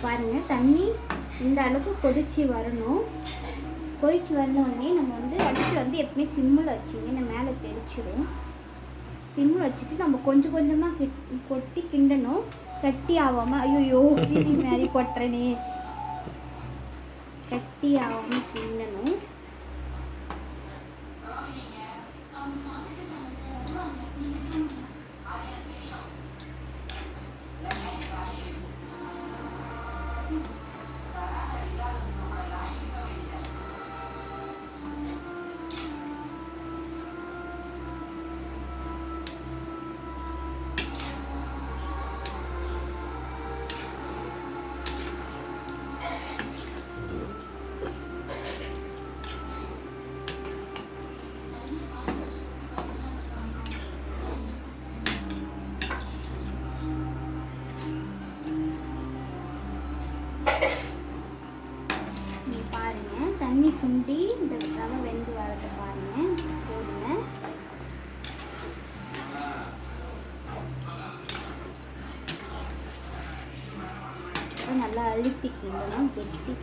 பாருங்கள் தண்ணி இந்த அளவுக்கு கொதிச்சு வரணும். கொதிச்சு வந்தோடனே நம்ம வந்து அடுத்து வந்து எப்பவுமே சிம்மில் வச்சிங்க இந்த மேலே தெரிச்சிடும். சிம்மில் வச்சுட்டு நம்ம கொஞ்சம் கொஞ்சமாக கொட்டி கிண்டணும். கட்டி ஆகாமல் ஐயோ கீழி மாதிரி கொட்டுறனே, கட்டி ஆகாமல் கிண்டணும். தண்ணி சுண்டி இந்த ரவை வெந்து வரதை பாருங்கள். போடுங்க. நல்லா அழுத்திக்கிடணும். கெட்டி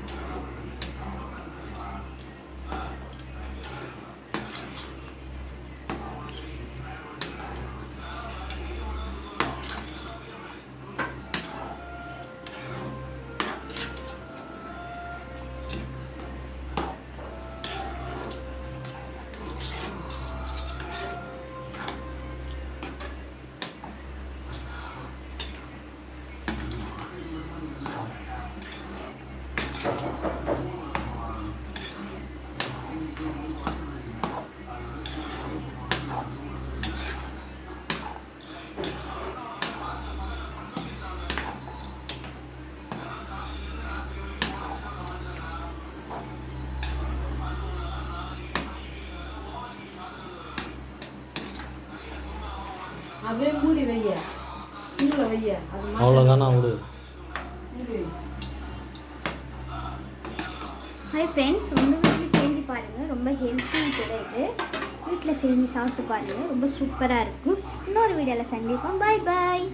அப்படியே மூடி வைய, சிம்மில் வைய. அவ்வளோதானா விடு. ஹாய் ஃப்ரெண்ட்ஸ், உங்கள் வீட்டில் செஞ்சு பாருங்கள். ரொம்ப ஹெல்த்தியும் கூட இது. வீட்டில் செஞ்சு சாப்பிட்டு பாருங்கள். ரொம்ப சூப்பராக இருக்கும். இன்னொரு வீடியோவில் சந்திப்போம். பாய் பாய்.